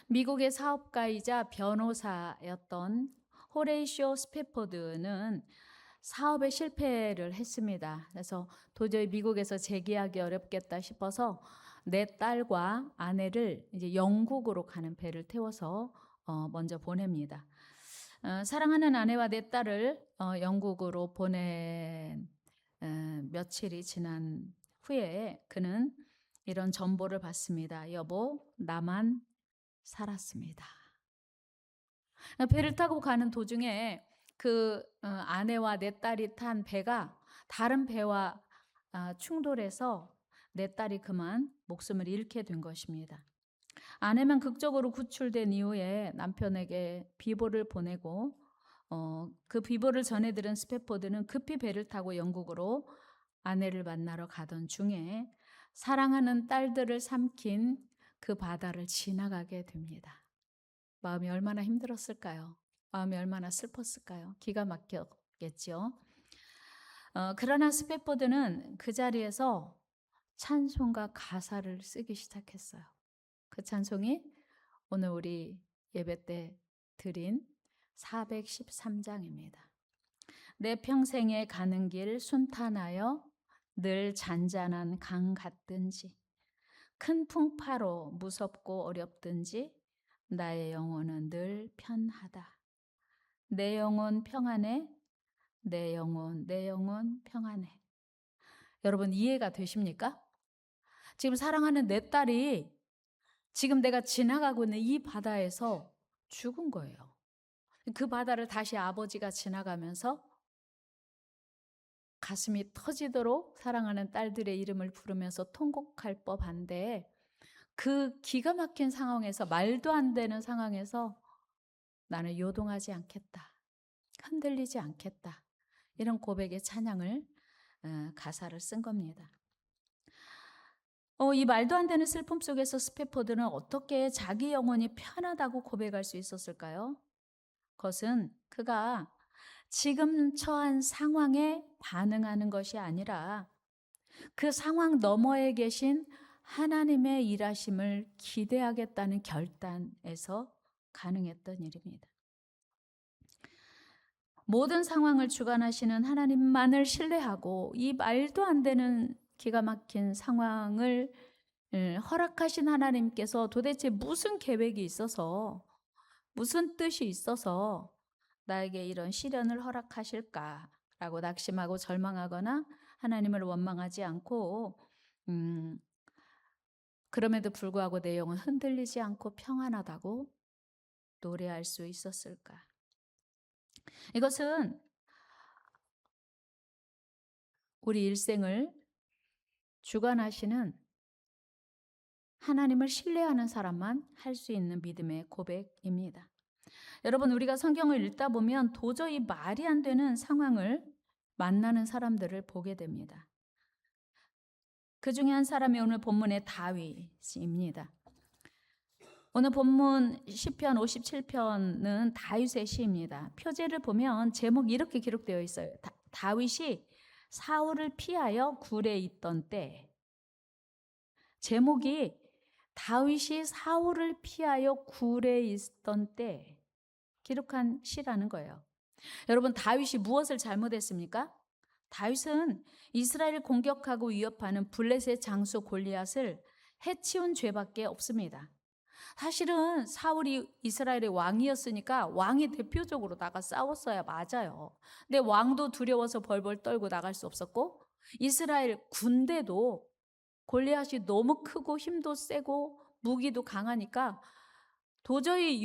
미국의 사업가이자 변호사였던 호레이쇼 스패포드는 사업에 실패를 했습니다. 그래서 도저히 미국에서 재기하기 어렵겠다 싶어서 내 딸과 아내를 이제 영국으로 가는 배를 태워서 먼저 보냅니다. 사랑하는 아내와 내 딸을 영국으로 보낸 며칠이 지난 후에 그는 이런 전보를 받습니다. 여보, 나만 살았습니다. 배를 타고 가는 도중에 아내와 내 딸이 탄 배가 다른 배와 충돌해서 내 딸이 그만 목숨을 잃게 된 것입니다. 아내만 극적으로 구출된 이후에 남편에게 비보를 보내고 그 비보를 전해들은 스패포드는 급히 배를 타고 영국으로 아내를 만나러 가던 중에 사랑하는 딸들을 삼킨 그 바다를 지나가게 됩니다. 마음이 얼마나 힘들었을까요? 마음이 얼마나 슬펐을까요? 기가 막혔겠죠. 그러나 스패포드는 그 자리에서 찬송과 가사를 쓰기 시작했어요. 그 찬송이 오늘 우리 예배 때 드린 413장입니다. 내 평생에 가는 길 순탄하여 늘 잔잔한 강 같든지 큰 풍파로 무섭고 어렵든지 나의 영혼은 늘 편하다. 내 영혼 평안해. 내 영혼 평안해. 여러분 이해가 되십니까? 지금 사랑하는 내 딸이 지금 내가 지나가고 있는 이 바다에서 죽은 거예요. 그 바다를 다시 아버지가 지나가면서 가슴이 터지도록 사랑하는 딸들의 이름을 부르면서 통곡할 법한데 그 기가 막힌 상황에서 말도 안 되는 상황에서 나는 요동하지 않겠다. 흔들리지 않겠다. 이런 고백의 찬양을 가사를 쓴 겁니다. 이 말도 안 되는 슬픔 속에서 스패포드는 어떻게 자기 영혼이 편하다고 고백할 수 있었을까요? 그것은 그가 지금 처한 상황에 반응하는 것이 아니라 그 상황 너머에 계신 하나님의 일하심을 기대하겠다는 결단에서 가능했던 일입니다. 모든 상황을 주관하시는 하나님만을 신뢰하고 이 말도 안 되는 기가 막힌 상황을 허락하신 하나님께서 도대체 무슨 계획이 있어서 무슨 뜻이 있어서 나에게 이런 시련을 허락하실까라고 낙심하고 절망하거나 하나님을 원망하지 않고 그럼에도 불구하고 내 영은 흔들리지 않고 평안하다고 노래할 수 있었을까? 이것은 우리 일생을 주관하시는 하나님을 신뢰하는 사람만 할 수 있는 믿음의 고백입니다. 여러분, 우리가 성경을 읽다 보면 도저히 말이 안 되는 상황을 만나는 사람들을 보게 됩니다. 그 중에 한 사람이 오늘 본문의 다윗입니다. 오늘 본문 시편 57편은 다윗의 시입니다. 표제를 보면 제목이 이렇게 기록되어 있어요. 다윗이 사울을 피하여 굴에 있던 때. 제목이 다윗이 사울을 피하여 굴에 있던 때 기록한 시라는 거예요. 여러분, 다윗이 무엇을 잘못했습니까? 다윗은 이스라엘을 공격하고 위협하는 블레셋 장수 골리앗을 해치운 죄밖에 없습니다. 사실은 사울이 이스라엘의 왕이었으니까 왕이 대표적으로 나가 싸웠어야 맞아요. 근데 왕도 두려워서 벌벌 떨고 나갈 수 없었고 이스라엘 군대도 골리앗이 너무 크고 힘도 세고 무기도 강하니까 도저히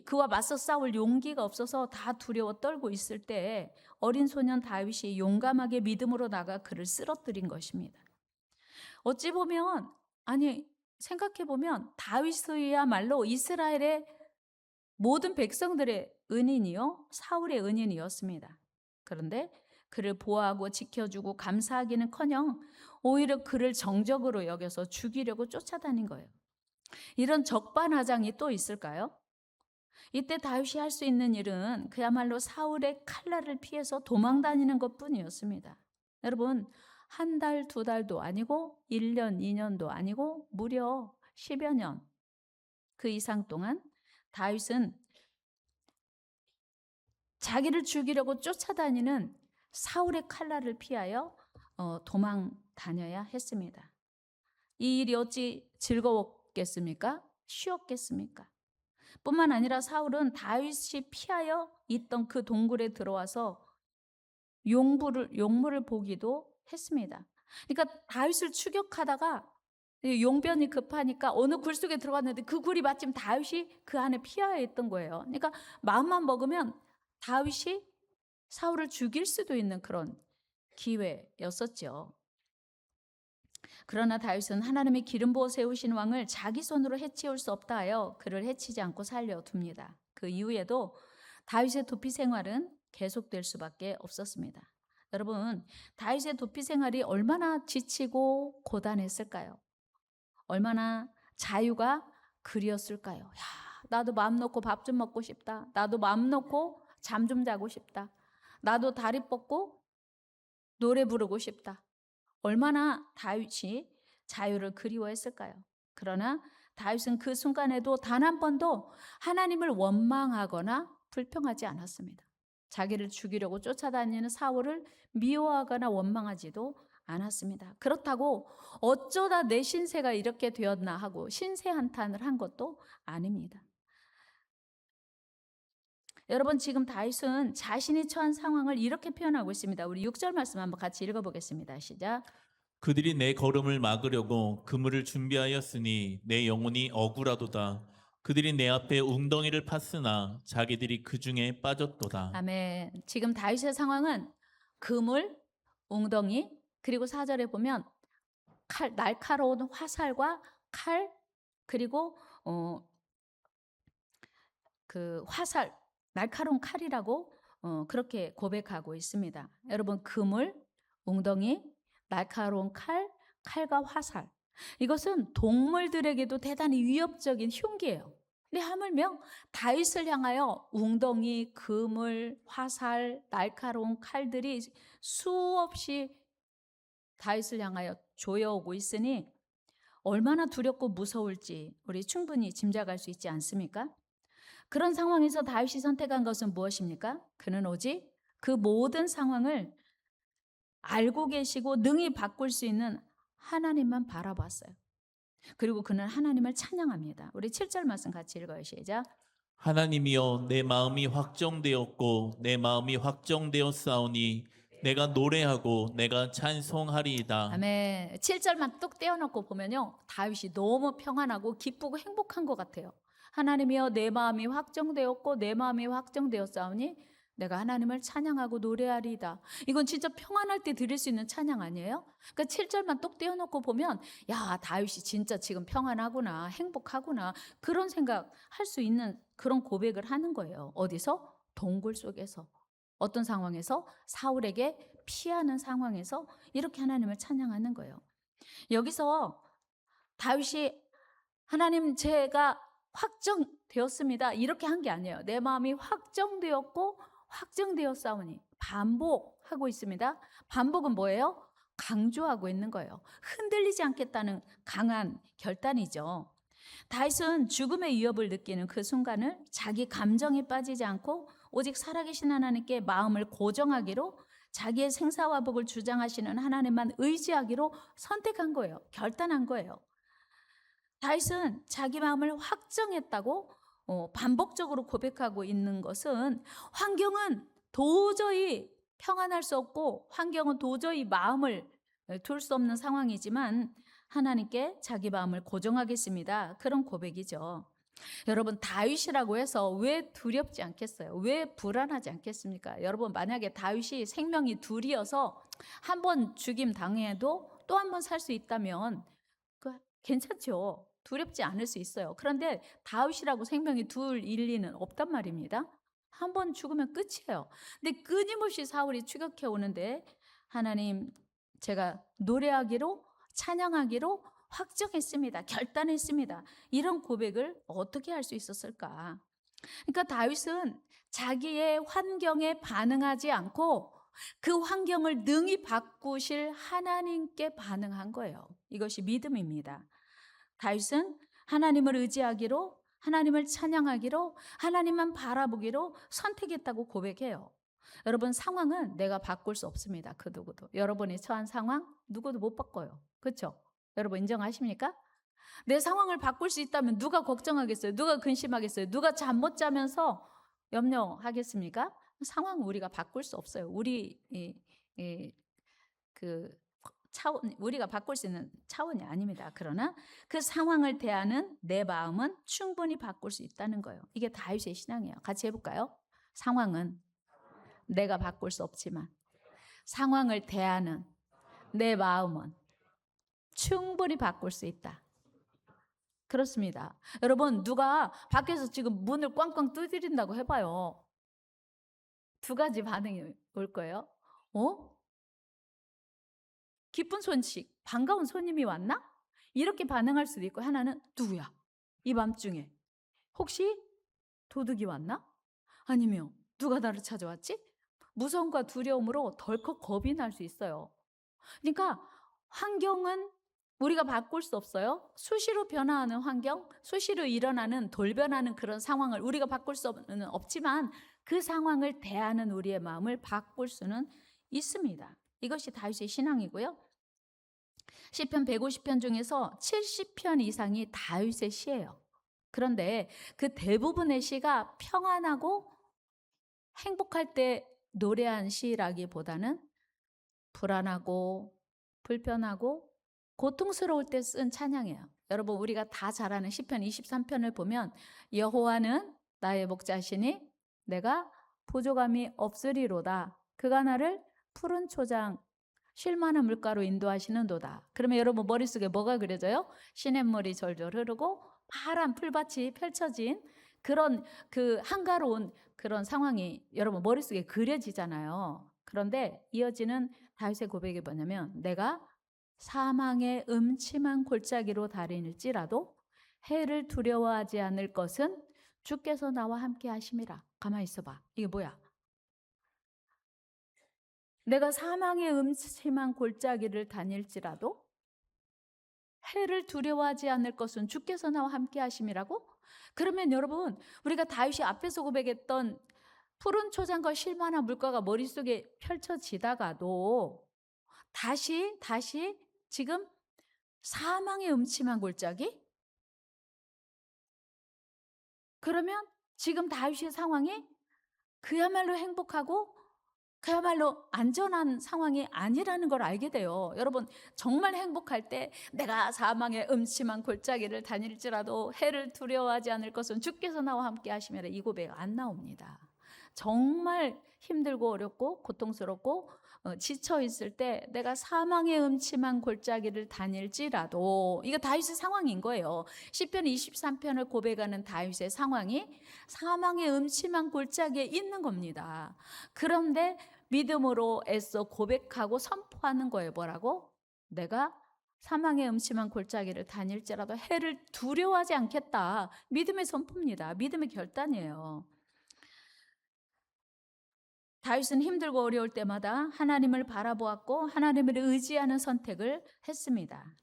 그와 맞서 싸울 용기가 없어서 다 두려워 떨고 있을 때 어린 소년 다윗이 용감하게 믿음으로 나가 그를 쓰러뜨린 것입니다. 어찌 보면 생각해 보면 다윗이야말로 이스라엘의 모든 백성들의 은인이요 사울의 은인이었습니다. 그런데 그를 보호하고 지켜주고 감사하기는커녕 오히려 그를 정적으로 여겨서 죽이려고 쫓아다닌 거예요. 이런 적반하장이 또 있을까요? 이때 다윗이 할 수 있는 일은 그야말로 사울의 칼날을 피해서 도망다니는 것뿐이었습니다. 여러분, 한 달, 두 달도 아니고 1년, 2년도 아니고 무려 10여 년 그 이상 동안 다윗은 자기를 죽이려고 쫓아다니는 사울의 칼날을 피하여 도망 다녀야 했습니다. 이 일이 어찌 즐거웠겠습니까? 쉬웠겠습니까? 뿐만 아니라 사울은 다윗이 피하여 있던 그 동굴에 들어와서 용물을 보기도 했습니다. 그러니까 다윗을 추격하다가 용변이 급하니까 어느 굴 속에 들어갔는데 그 굴이 마침 다윗이 그 안에 피하여 있던 거예요. 그러니까 마음만 먹으면 다윗이 사울을 죽일 수도 있는 그런 기회였었죠. 그러나 다윗은 하나님이 기름 부어 세우신 왕을 자기 손으로 해치울 수 없다 하여 그를 해치지 않고 살려둡니다. 그 이후에도 다윗의 도피 생활은 계속될 수밖에 없었습니다. 여러분, 다윗의 도피 생활이 얼마나 지치고 고단했을까요? 얼마나 자유가 그리웠을까요? 야, 나도 마음 놓고 밥 좀 먹고 싶다. 나도 마음 놓고 잠 좀 자고 싶다. 나도 다리 뻗고 노래 부르고 싶다. 얼마나 다윗이 자유를 그리워했을까요? 그러나 다윗은 그 순간에도 단 한 번도 하나님을 원망하거나 불평하지 않았습니다. 자기를 죽이려고 쫓아다니는 사울을 미워하거나 원망하지도 않았습니다. 그렇다고 어쩌다 내 신세가 이렇게 되었나 하고 신세 한탄을 한 것도 아닙니다. 여러분, 지금 다윗은 자신이 처한 상황을 이렇게 표현하고 있습니다. 우리 6절 말씀 한번 같이 읽어보겠습니다. 시작. 그들이 내 걸음을 막으려고 그물을 준비하였으니 내 영혼이 억울하도다. 그들이 내 앞에 웅덩이를 팠으나 자기들이 그 중에 빠졌도다. 아멘. 지금 다윗의 상황은 그물, 웅덩이, 그리고 4절에 보면 날카로운 화살과 칼, 그리고 그 화살, 날카로운 칼이라고 그렇게 고백하고 있습니다. 여러분, 그물, 웅덩이, 날카로운 칼, 칼과 화살, 이것은 동물들에게도 대단히 위협적인 흉기예요. 근데 하물며 다윗을 향하여 웅덩이, 그물, 화살, 날카로운 칼들이 수없이 다윗을 향하여 조여오고 있으니 얼마나 두렵고 무서울지 우리 충분히 짐작할 수 있지 않습니까? 그런 상황에서 다윗이 선택한 것은 무엇입니까? 그는 오직 그 모든 상황을 알고 계시고 능히 바꿀 수 있는 하나님만 바라봤어요. 그리고 그는 하나님을 찬양합니다. 우리 7절 말씀 같이 읽어요. 시작. 하나님이여, 내 마음이 확정되었고 내 마음이 확정되었사오니 내가 노래하고 내가 찬송하리이다. 아멘. 7절만 뚝 떼어놓고 보면요, 다윗이 너무 평안하고 기쁘고 행복한 것 같아요. 하나님이여, 내 마음이 확정되었고 내 마음이 확정되었사오니 내가 하나님을 찬양하고 노래하리이다. 이건 진짜 평안할 때 드릴 수 있는 찬양 아니에요? 그러니까 7절만 똑 떼어놓고 보면 야, 다윗이 진짜 지금 평안하구나, 행복하구나, 그런 생각 할 수 있는 그런 고백을 하는 거예요. 어디서? 동굴 속에서. 어떤 상황에서? 사울에게 피하는 상황에서 이렇게 하나님을 찬양하는 거예요. 여기서 다윗이 하나님, 제가 확정되었습니다, 이렇게 한 게 아니에요. 내 마음이 확정되었고 확정되었사오니, 반복하고 있습니다. 반복은 뭐예요? 강조하고 있는 거예요. 흔들리지 않겠다는 강한 결단이죠. 다윗은 죽음의 위협을 느끼는 그 순간을 자기 감정에 빠지지 않고 오직 살아계신 하나님께 마음을 고정하기로, 자기의 생사화복을 주장하시는 하나님만 의지하기로 선택한 거예요. 결단한 거예요. 다윗은 자기 마음을 확정했다고 반복적으로 고백하고 있는 것은, 환경은 도저히 평안할 수 없고 환경은 도저히 마음을 둘 수 없는 상황이지만 하나님께 자기 마음을 고정하겠습니다, 그런 고백이죠. 여러분, 다윗이라고 해서 왜 두렵지 않겠어요? 왜 불안하지 않겠습니까? 여러분, 만약에 다윗이 생명이 둘이어서 한 번 죽임 당해도 또 한 번 살 수 있다면 괜찮죠. 두렵지 않을 수 있어요. 그런데 다윗이라고 생명이 둘일 리는 없단 말입니다. 한 번 죽으면 끝이에요. 근데 끊임없이 사울이 추격해 오는데 하나님, 제가 노래하기로, 찬양하기로 확정했습니다, 결단했습니다, 이런 고백을 어떻게 할 수 있었을까? 그러니까 다윗은 자기의 환경에 반응하지 않고 그 환경을 능히 바꾸실 하나님께 반응한 거예요. 이것이 믿음입니다. 다윗은 하나님을 의지하기로 하나님을 찬양하기로, 하나님만 바라보기로 선택했다고 고백해요. 여러분, 상황은 내가 바꿀 수 없습니다. 그 누구도. 여러분이 처한 상황 누구도 못 바꿔요. 그렇죠? 여러분 인정하십니까? 내 상황을 바꿀 수 있다면 누가 걱정하겠어요? 누가 근심하겠어요? 누가 잠 못 자면서 염려하겠습니까? 상황은 우리가 바꿀 수 없어요. 우리가 바꿀 수 있는 차원이 아닙니다. 그러나 그 상황을 대하는 내 마음은 충분히 바꿀 수 있다는 거예요. 이게 다윗의 신앙이에요. 같이 해볼까요? 상황은 내가 바꿀 수 없지만 상황을 대하는 내 마음은 충분히 바꿀 수 있다. 그렇습니다. 여러분, 누가 밖에서 지금 문을 꽝꽝 두드린다고 해봐요. 두 가지 반응이 올 거예요. 기쁜 소식, 반가운 손님이 왔나? 이렇게 반응할 수도 있고, 하나는 누구야? 이 밤중에 혹시 도둑이 왔나? 아니면 누가 나를 찾아왔지? 무서움과 두려움으로 덜컥 겁이 날 수 있어요. 그러니까 환경은 우리가 바꿀 수 없어요. 수시로 변화하는 환경, 수시로 일어나는 돌변하는 그런 상황을 우리가 바꿀 수는 없지만 그 상황을 대하는 우리의 마음을 바꿀 수는 있습니다. 이것이 다윗의 신앙이고요. 시편 150편 중에서 70편 이상이 다윗의 시예요. 그런데 그 대부분의 시가 평안하고 행복할 때 노래한 시라기보다는 불안하고 불편하고 고통스러울 때 쓴 찬양이에요. 여러분, 우리가 다 잘 아는 시편 23편을 보면 여호와는 나의 목자시니 내가 부족함이 없으리로다. 그가 나를 푸른 초장 쉴만한 물가로 인도하시는도다. 그러면 여러분 머릿속에 뭐가 그려져요? 시냇물이 절절 흐르고 파란 풀밭이 펼쳐진 그런 그 한가로운 그런 상황이 여러분 머릿속에 그려지잖아요. 그런데 이어지는 다윗의 고백이 뭐냐면 내가 사망의 음침한 골짜기로 다닐지라도 해를 두려워하지 않을 것은 주께서 나와 함께 하심이라. 가만히 있어봐. 이게 뭐야? 내가 사망의 음침한 골짜기를 다닐지라도 해를 두려워하지 않을 것은 주께서 나와 함께 하심이라고? 그러면 여러분, 우리가 다윗이 앞에서 고백했던 푸른 초장과 쉴만한 물가가 머릿속에 펼쳐지다가도 다시 지금 사망의 음침한 골짜기? 그러면 지금 다윗의 상황이 그야말로 행복하고 그야말로 안전한 상황이 아니라는 걸 알게 돼요. 여러분, 정말 행복할 때 내가 사망의 음침한 골짜기를 다닐지라도 해를 두려워하지 않을 것은 주께서 나와 함께 하시면 이 고백 안 나옵니다. 정말 힘들고 어렵고 고통스럽고 지쳐 있을 때 내가 사망의 음침한 골짜기를 다닐지라도, 이거 다윗의 상황인 거예요. 시편 23편을 고백하는 다윗의 상황이 사망의 음침한 골짜기에 있는 겁니다. 그런데 믿음으로 애써 고백하고 선포하는 거예요. 뭐라고? 내가 사망의 음침한 골짜기를 다닐지라도 해를 두려워하지 않겠다. 믿음의 선포입니다. 믿음의 결단이에요. 다윗은 힘들고 어려울 때마다 하나님을 바라보았고 하나님을 의지하는 선택을 했습니다.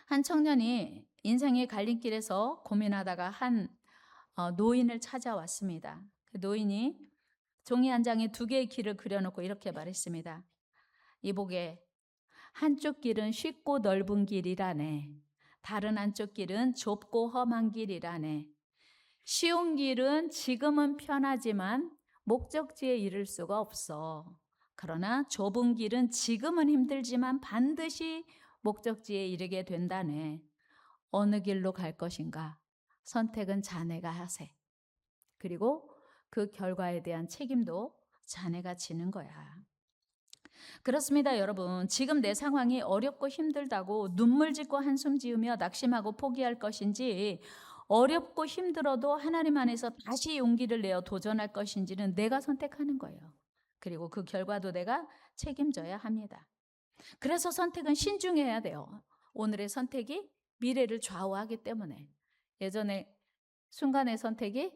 한 청년이 인생의 갈림길에서 고민하다가 한 노인을 찾아왔습니다. 그 노인이 종이 한 장에 2개의 길을 그려놓고 이렇게 말했습니다. 이보게, 한쪽 길은 쉽고 넓은 길이라네. 다른 한쪽 길은 좁고 험한 길이라네. 쉬운 길은 지금은 편하지만 목적지에 이를 수가 없어. 그러나 좁은 길은 지금은 힘들지만 반드시 목적지에 이르게 된다네. 어느 길로 갈 것인가? 선택은 자네가 하세. 그리고 그 결과에 대한 책임도 자네가 지는 거야. 그렇습니다, 여러분. 지금 내 상황이 어렵고 힘들다고 눈물 짓고 한숨 지으며 낙심하고 포기할 것인지, 어렵고 힘들어도 하나님 안에서 다시 용기를 내어 도전할 것인지는 내가 선택하는 거예요. 그리고 그 결과도 내가 책임져야 합니다. 그래서 선택은 신중해야 돼요. 오늘의 선택이 미래를 좌우하기 때문에. 예전에 순간의 선택이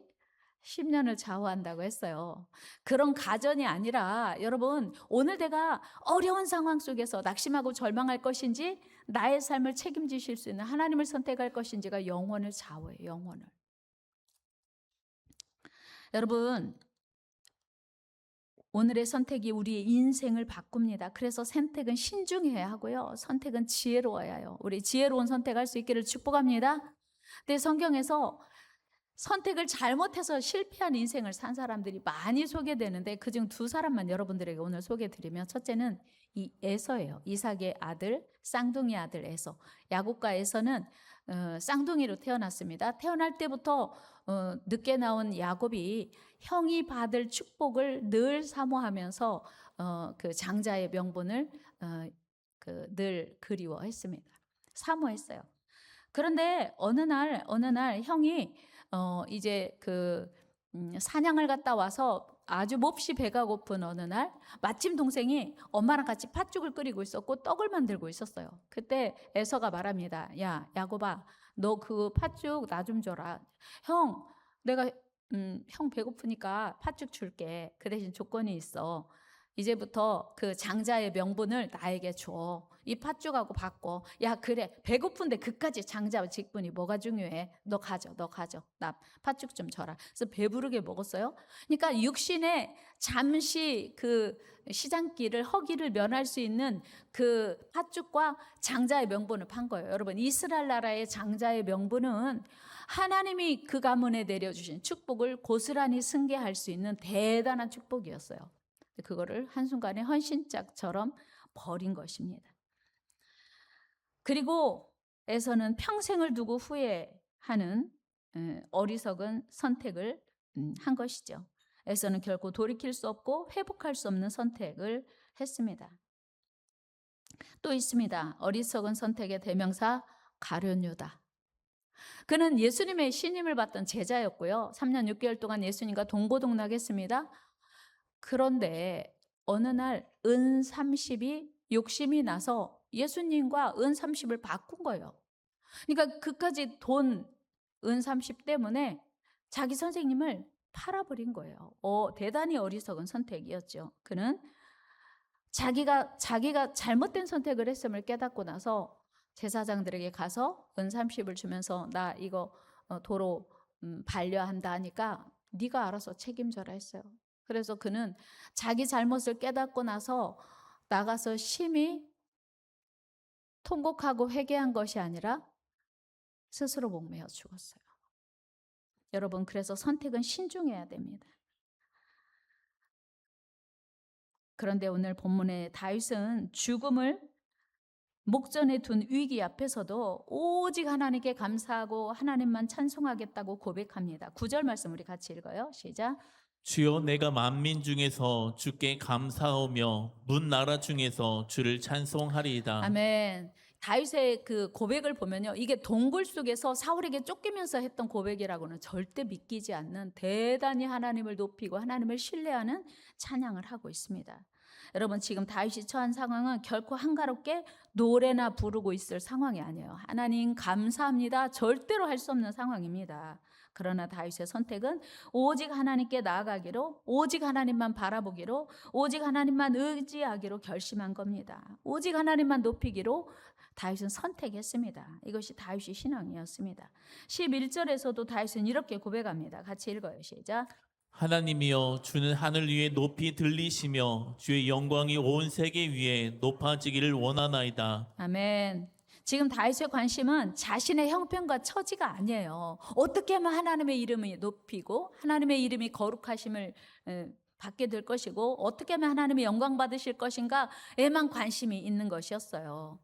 10년을 좌우한다고 했어요. 그런 가전이 아니라 여러분, 오늘 내가 어려운 상황 속에서 낙심하고 절망할 것인지 나의 삶을 책임지실 수 있는 하나님을 선택할 것인지가 영원을 좌우해요. 영원을. 여러분, 오늘의 선택이 우리의 인생을 바꿉니다. 그래서 선택은 신중해야 하고요. 선택은 지혜로워야 해요. 우리 지혜로운 선택할 수 있기를 축복합니다. 근데 성경에서 선택을 잘못해서 실패한 인생을 산 사람들이 많이 소개되는데 그중 두 사람만 여러분들에게 오늘 소개해드리면, 첫째는 이 에서예요. 이삭의 아들, 쌍둥이 아들 에서. 야곱과 에서는 쌍둥이로 태어났습니다. 태어날 때부터 늦게 나온 야곱이 형이 받을 축복을 늘 사모하면서 그 장자의 명분을 늘 그리워했습니다. 사모했어요. 그런데 어느 날 형이 이제 사냥을 갔다 와서 아주 몹시 배가 고픈 어느 날 마침 동생이 엄마랑 같이 팥죽을 끓이고 있었고 떡을 만들고 있었어요. 그때 에서가 말합니다. 야, 야곱아, 너 그 팥죽 나 좀 줘라. 형, 내가 형 배고프니까 팥죽 줄게. 그 대신 조건이 있어. 이제부터 그 장자의 명분을 나에게 줘. 이 팥죽하고 바꿔. 야, 그래, 배고픈데 그까지 장자 직분이 뭐가 중요해? 너 가져. 나 팥죽 좀 줘라. 그래서 배부르게 먹었어요. 그러니까 육신에 잠시 그 시장길을 허기를 면할 수 있는 그 팥죽과 장자의 명분을 판 거예요. 여러분, 이스라엘 나라의 장자의 명분은 하나님이 그 가문에 내려주신 축복을 고스란히 승계할 수 있는 대단한 축복이었어요. 그거를 한순간에 헌신짝처럼 버린 것입니다. 그리고 에서는 평생을 두고 후회하는 어리석은 선택을 한 것이죠. 에서는 결코 돌이킬 수 없고 회복할 수 없는 선택을 했습니다. 또 있습니다. 어리석은 선택의 대명사 가룟 유다. 그는 예수님의 신임을 받던 제자였고요. 3년 6개월 동안 예수님과 동고동락했습니다. 그런데 어느 날 은 30이 욕심이 나서 예수님과 은 30을 바꾼 거예요. 그러니까 그까지 돈 은 30 때문에 자기 선생님을 팔아버린 거예요. 대단히 어리석은 선택이었죠. 그는 자기가 잘못된 선택을 했음을 깨닫고 나서 제사장들에게 가서 은 30을 주면서 나 이거 도로 반려한다 하니까 네가 알아서 책임져라 했어요. 그래서 그는 자기 잘못을 깨닫고 나서 나가서 심히 통곡하고 회개한 것이 아니라 스스로 목매어 죽었어요. 여러분, 그래서 선택은 신중해야 됩니다. 그런데 오늘 본문의 다윗은 죽음을 목전에 둔 위기 앞에서도 오직 하나님께 감사하고 하나님만 찬송하겠다고 고백합니다. 9절 말씀 우리 같이 읽어요. 시작. 주여, 내가 만민 중에서 주께 감사하며 문 나라 중에서 주를 찬송하리이다. 아멘. 다윗의 그 고백을 보면요, 이게 동굴 속에서 사울에게 쫓기면서 했던 고백이라고는 절대 믿기지 않는 대단히 하나님을 높이고 하나님을 신뢰하는 찬양을 하고 있습니다. 여러분, 지금 다윗이 처한 상황은 결코 한가롭게 노래나 부르고 있을 상황이 아니에요. 하나님 감사합니다, 절대로 할 수 없는 상황입니다. 그러나 다윗의 선택은 오직 하나님께 나아가기로, 오직 하나님만 바라보기로, 오직 하나님만 의지하기로 결심한 겁니다. 오직 하나님만 높이기로 다윗은 선택했습니다. 이것이 다윗의 신앙이었습니다. 11절에서도 다윗은 이렇게 고백합니다. 같이 읽어요. 시작. 하나님이여, 주는 하늘 위에 높이 들리시며 주의 영광이 온 세계 위에 높아지기를 원하나이다. 아멘. 지금 다윗의 관심은 자신의 형편과 처지가 아니에요. 어떻게 하면 하나님의 이름이 높이고 하나님의 이름이 거룩하심을 받게 될 것이고 어떻게 하면 하나님의 영광 받으실 것인가에만 관심이 있는 것이었어요.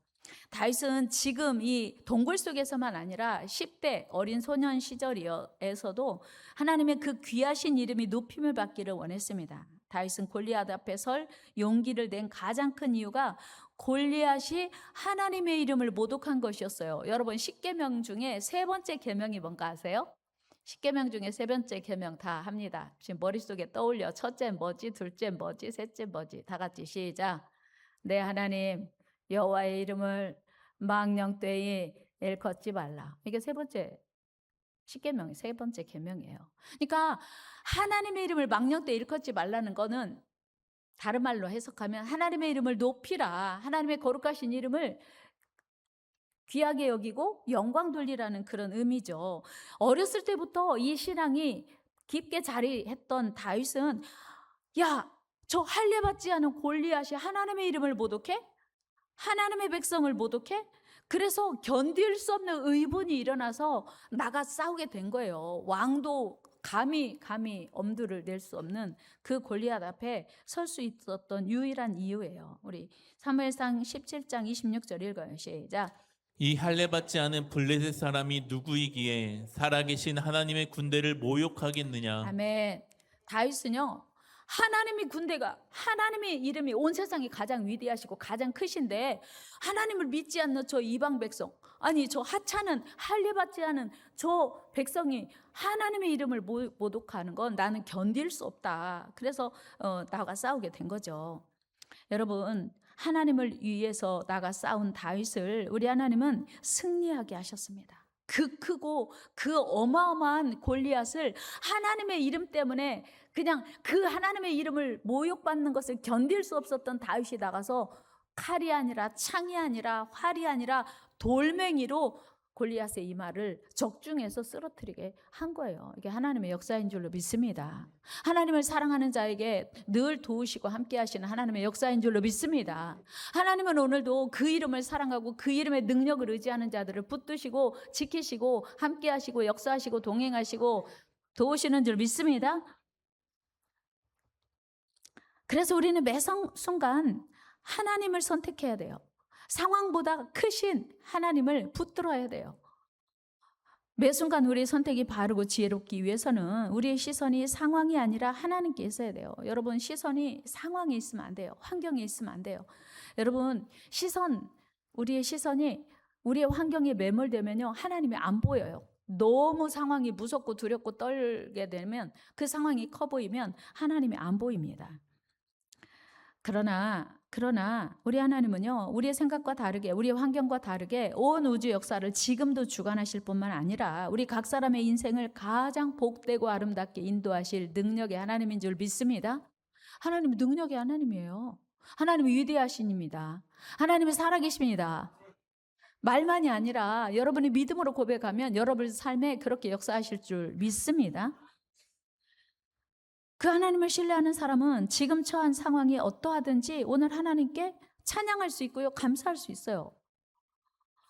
다윗은 지금 이 동굴 속에서만 아니라 10대 어린 소년 시절에서도 하나님의 그 귀하신 이름이 높임을 받기를 원했습니다. 다윗은 골리앗 앞에 설 용기를 낸 가장 큰 이유가 골리앗이 하나님의 이름을 모독한 것이었어요. 여러분, 10계명 중에 세 번째 계명이 뭔가 아세요? 10계명 중에 세 번째 계명 다 합니다. 지금 머릿속에 떠올려. 첫째 뭐지? 둘째 뭐지? 셋째 뭐지? 다 같이 시작. 내 하나님 여호와의 이름을 망령되이 일컫지 말라. 이게 세 번째 십계명의 세 번째 계명이에요. 그러니까 하나님의 이름을 망령 때 일컫지 말라는 거는 다른 말로 해석하면 하나님의 이름을 높이라, 하나님의 거룩하신 이름을 귀하게 여기고 영광 돌리라는 그런 의미죠. 어렸을 때부터 이 신앙이 깊게 자리했던 다윗은 야, 저 할례 받지 않은 골리앗이 하나님의 이름을 모독해? 하나님의 백성을 모독해? 그래서 견딜 수 없는 의분이 일어나서 나가 싸우게 된 거예요. 왕도 감히 엄두를 낼 수 없는 그 골리앗 앞에 설 수 있었던 유일한 이유예요. 우리 사무엘상 17장 26절 읽어요. 시작. 이 할례 받지 않은 블레셋 사람이 누구이기에 살아계신 하나님의 군대를 모욕하겠느냐. 아멘. 다윗은요, 하나님의 군대가, 하나님의 이름이 온 세상에 가장 위대하시고 가장 크신데 하나님을 믿지 않는 저 이방 백성, 아니 저 하찮은 할례 받지 않은 저 백성이 하나님의 이름을 모독하는 건 나는 견딜 수 없다. 그래서 나가 싸우게 된 거죠. 여러분, 하나님을 위해서 나가 싸운 다윗을 우리 하나님은 승리하게 하셨습니다. 그 크고 그 어마어마한 골리앗을 하나님의 이름 때문에 그냥 그 하나님의 이름을 모욕받는 것을 견딜 수 없었던 다윗이 나가서 칼이 아니라 창이 아니라 활이 아니라 돌멩이로 골리앗의 이마를 적중해서 쓰러뜨리게 한 거예요. 이게 하나님의 역사인 줄로 믿습니다. 하나님을 사랑하는 자에게 늘 도우시고 함께 하시는 하나님의 역사인 줄로 믿습니다. 하나님은 오늘도 그 이름을 사랑하고 그 이름의 능력을 의지하는 자들을 붙드시고 지키시고 함께 하시고 역사하시고 동행하시고 도우시는 줄 믿습니다. 그래서 우리는 매 순간 하나님을 선택해야 돼요. 상황보다 크신 하나님을 붙들어야 돼요. 매 순간 우리의 선택이 바르고 지혜롭기 위해서는 우리의 시선이 상황이 아니라 하나님께 있어야 돼요. 여러분, 시선이 상황에 있으면 안 돼요. 환경에 있으면 안 돼요. 여러분, 우리의 시선이 우리의 환경에 매몰되면요, 하나님이 안 보여요. 너무 상황이 무섭고 두렵고 떨게 되면, 그 상황이 커 보이면 하나님이 안 보입니다. 그러나 우리 하나님은요, 우리의 생각과 다르게, 우리의 환경과 다르게 온 우주 역사를 지금도 주관하실 뿐만 아니라 우리 각 사람의 인생을 가장 복되고 아름답게 인도하실 능력의 하나님인 줄 믿습니다. 하나님은 능력의 하나님이에요. 하나님은 위대하신입니다. 하나님은 살아계십니다. 말만이 아니라 여러분이 믿음으로 고백하면 여러분 삶에 그렇게 역사하실 줄 믿습니다. 그 하나님을 신뢰하는 사람은 지금 처한 상황이 어떠하든지 오늘 하나님께 찬양할 수 있고요, 감사할 수 있어요.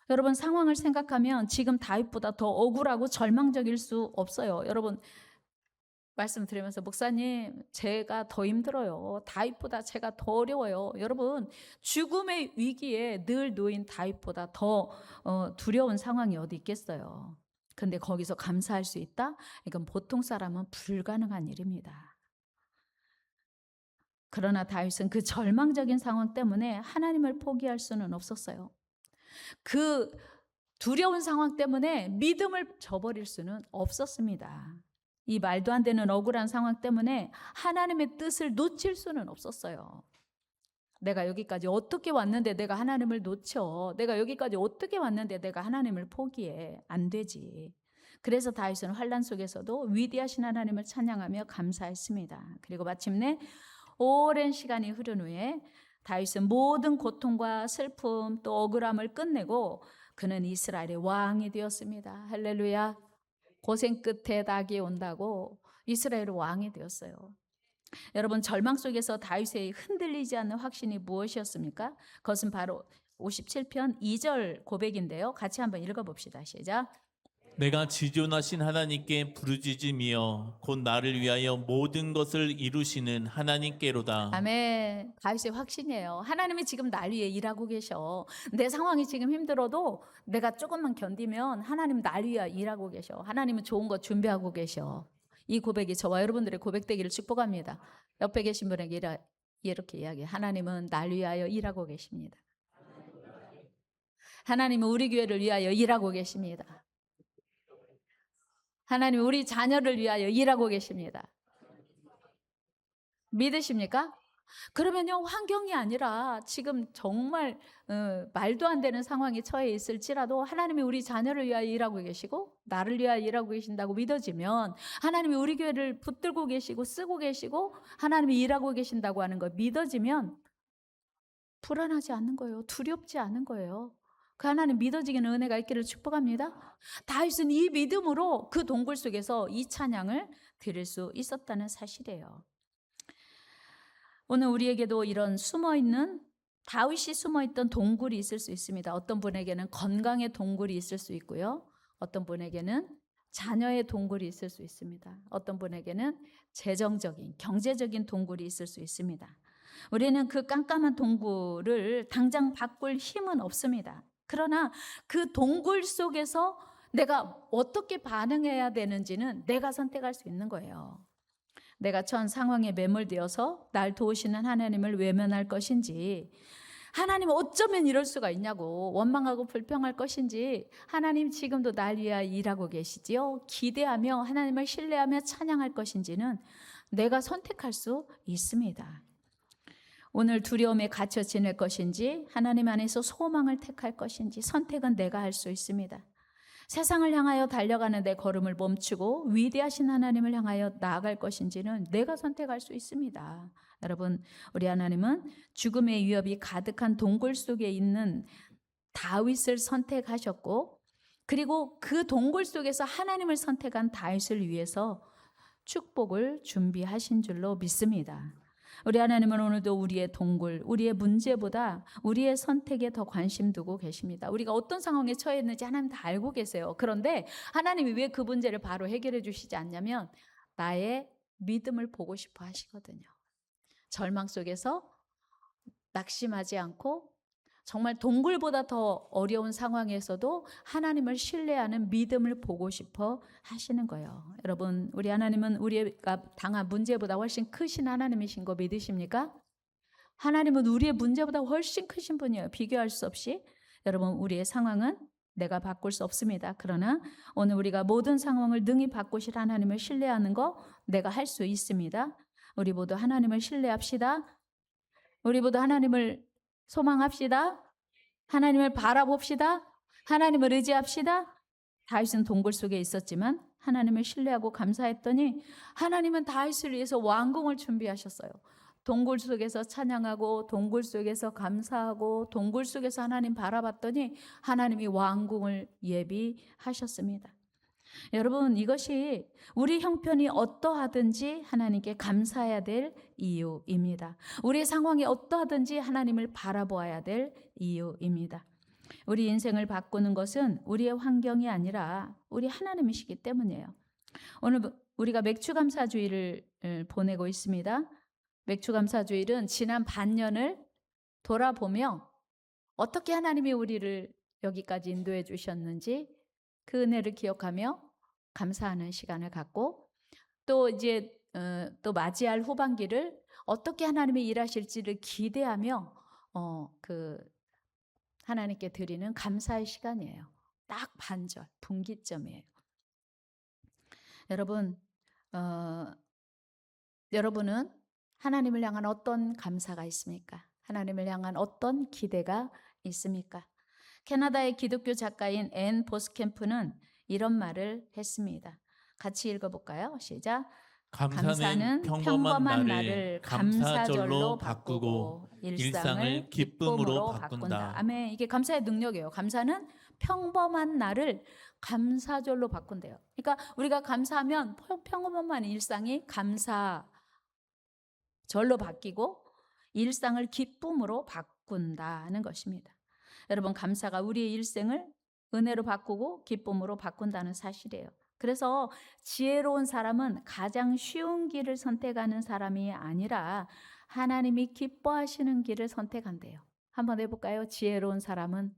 여러분, 상황을 생각하면 지금 다윗보다 더 억울하고 절망적일 수 없어요. 여러분, 말씀드리면서 목사님, 제가 더 힘들어요. 다윗보다 제가 더 어려워요. 여러분, 죽음의 위기에 늘 놓인 다윗보다 더 두려운 상황이 어디 있겠어요. 근데 거기서 감사할 수 있다? 이건 보통 사람은 불가능한 일입니다. 그러나 다윗은 그 절망적인 상황 때문에 하나님을 포기할 수는 없었어요. 그 두려운 상황 때문에 믿음을 저버릴 수는 없었습니다. 이 말도 안 되는 억울한 상황 때문에 하나님의 뜻을 놓칠 수는 없었어요. 내가 여기까지 어떻게 왔는데 내가 하나님을 놓쳐? 내가 여기까지 어떻게 왔는데 내가 하나님을 포기해? 안 되지. 그래서 다윗은 환난 속에서도 위대하신 하나님을 찬양하며 감사했습니다. 그리고 마침내 오랜 시간이 흐른 후에 다윗은 모든 고통과 슬픔 또 억울함을 끝내고 그는 이스라엘의 왕이 되었습니다. 할렐루야. 고생 끝에 낙이 온다고 이스라엘의 왕이 되었어요. 여러분, 절망 속에서 다윗의 흔들리지 않는 확신이 무엇이었습니까? 그것은 바로 57편 2절 고백인데요. 같이 한번 읽어봅시다. 시작. 내가 지존하신 하나님께 부르짖으며 곧 나를 위하여 모든 것을 이루시는 하나님께로다. 아멘. 다윗의 확신이에요. 하나님이 지금 날 위해 일하고 계셔. 내 상황이 지금 힘들어도 내가 조금만 견디면 하나님 날 위해 일하고 계셔. 하나님은 좋은 거 준비하고 계셔. 이 고백이 저와 여러분들의 고백되기를 축복합니다. 옆에 계신 분에게 이렇게 이야기해. 하나님은 날 위하여 일하고 계십니다. 하나님은 우리 교회를 위하여 일하고 계십니다. 하나님 우리 자녀를 위하여 일하고 계십니다. 믿으십니까? 그러면요, 환경이 아니라 지금 정말 말도 안 되는 상황에 처해 있을지라도 하나님이 우리 자녀를 위하여 일하고 계시고 나를 위하여 일하고 계신다고 믿어지면, 하나님이 우리 교회를 붙들고 계시고 쓰고 계시고 하나님이 일하고 계신다고 하는 거 믿어지면 불안하지 않는 거예요. 두렵지 않은 거예요. 그 하나님 믿어지기는 은혜가 있기를 축복합니다. 다윗은 이 믿음으로 그 동굴 속에서 이 찬양을 드릴 수 있었다는 사실이에요. 오늘 우리에게도 이런 다윗이 숨어있던 동굴이 있을 수 있습니다. 어떤 분에게는 건강의 동굴이 있을 수 있고요. 어떤 분에게는 자녀의 동굴이 있을 수 있습니다. 어떤 분에게는 재정적인, 경제적인 동굴이 있을 수 있습니다. 우리는 그 깜깜한 동굴을 당장 바꿀 힘은 없습니다. 그러나 그 동굴 속에서 내가 어떻게 반응해야 되는지는 내가 선택할 수 있는 거예요. 내가 처한 상황에 매몰되어서 날 도우시는 하나님을 외면할 것인지, 하나님 어쩌면 이럴 수가 있냐고 원망하고 불평할 것인지, 하나님 지금도 날 위하여 일하고 계시지요, 기대하며 하나님을 신뢰하며 찬양할 것인지는 내가 선택할 수 있습니다. 오늘 두려움에 갇혀 지낼 것인지 하나님 안에서 소망을 택할 것인지 선택은 내가 할 수 있습니다. 세상을 향하여 달려가는 내 걸음을 멈추고 위대하신 하나님을 향하여 나아갈 것인지는 내가 선택할 수 있습니다. 여러분, 우리 하나님은 죽음의 위협이 가득한 동굴 속에 있는 다윗을 선택하셨고, 그리고 그 동굴 속에서 하나님을 선택한 다윗을 위해서 축복을 준비하신 줄로 믿습니다. 우리 하나님은 오늘도 우리의 동굴, 우리의 문제보다 우리의 선택에 더 관심 두고 계십니다. 우리가 어떤 상황에 처해 있는지 하나님 다 알고 계세요. 그런데 하나님이 왜 그 문제를 바로 해결해 주시지 않냐면 나의 믿음을 보고 싶어 하시거든요. 절망 속에서 낙심하지 않고 정말 동굴보다 더 어려운 상황에서도 하나님을 신뢰하는 믿음을 보고 싶어 하시는 거예요. 여러분, 우리 하나님은 우리가 당한 문제보다 훨씬 크신 하나님이신 거 믿으십니까? 하나님은 우리의 문제보다 훨씬 크신 분이에요. 비교할 수 없이. 여러분, 우리의 상황은 내가 바꿀 수 없습니다. 그러나 오늘 우리가 모든 상황을 능히 바꾸실 하나님을 신뢰하는 거 내가 할 수 있습니다. 우리 모두 하나님을 신뢰합시다. 우리 모두 하나님을 소망합시다. 하나님을 바라봅시다. 하나님을 의지합시다. 다윗은 동굴 속에 있었지만 하나님을 신뢰하고 감사했더니 하나님은 다윗을 위해서 왕궁을 준비하셨어요. 동굴 속에서 찬양하고 동굴 속에서 감사하고 동굴 속에서 하나님 바라봤더니 하나님이 왕궁을 예비하셨습니다. 여러분, 이것이 우리 형편이 어떠하든지 하나님께 감사해야 될 이유입니다. 우리의 상황이 어떠하든지 하나님을 바라보아야 될 이유입니다. 우리 인생을 바꾸는 것은 우리의 환경이 아니라 우리 하나님이시기 때문이에요. 오늘 우리가 맥추감사주일을 보내고 있습니다. 맥추감사주일은 지난 반년을 돌아보며 어떻게 하나님이 우리를 여기까지 인도해 주셨는지 그 은혜를 기억하며 감사하는 시간을 갖고, 또 이제 또 맞이할 후반기를 어떻게 하나님이 일하실지를 기대하며 그 하나님께 드리는 감사의 시간이에요. 딱 반절, 분기점이에요. 여러분, 여러분은 하나님을 향한 어떤 감사가 있습니까? 하나님을 향한 어떤 기대가 있습니까? 캐나다의 기독교 작가인 앤 보스캠프는 이런 말을 했습니다. 같이 읽어볼까요? 시작. 감사는 평범한 날을 감사절로 바꾸고 일상을 기쁨으로 바꾼다. 아멘. 이게 감사의 능력이에요. 감사는 평범한 날을 감사절로 바꾼대요. 그러니까 우리가 감사하면 평범한 일상이 감사절로 바뀌고 일상을 기쁨으로 바꾼다는 것입니다. 여러분, 감사가 우리의 일생을 은혜로 바꾸고 기쁨으로 바꾼다는 사실이에요. 그래서 지혜로운 사람은 가장 쉬운 길을 선택하는 사람이 아니라 하나님이 기뻐하시는 길을 선택한대요. 한번 해볼까요? 지혜로운 사람은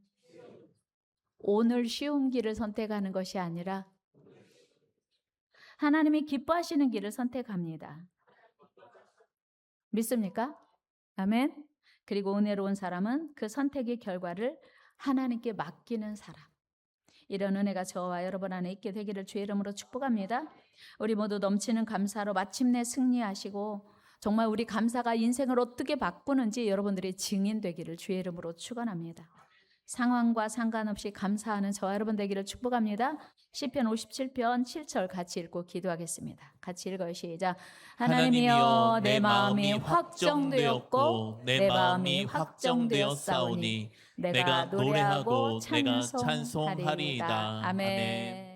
오늘 쉬운 길을 선택하는 것이 아니라 하나님이 기뻐하시는 길을 선택합니다. 믿습니까? 아멘. 그리고 은혜로운 사람은 그 선택의 결과를 하나님께 맡기는 사람. 이런 은혜가 저와 여러분 안에 있게 되기를 주의 이름으로 축복합니다. 우리 모두 넘치는 감사로 마침내 승리하시고 정말 우리 감사가 인생을 어떻게 바꾸는지 여러분들이 증인되기를 주의 이름으로 축원합니다. 상황과 상관없이 감사하는 저와 여러분 되기를 축복합니다. 시편 57편 7절 같이 읽고 기도하겠습니다. 같이 읽어요. 시작. 하나님이여 내 마음이 확정되었고 내 마음이 확정되었사오니 내가 노래하고 내가 찬송하리이다. 찬송하리이다. 아멘.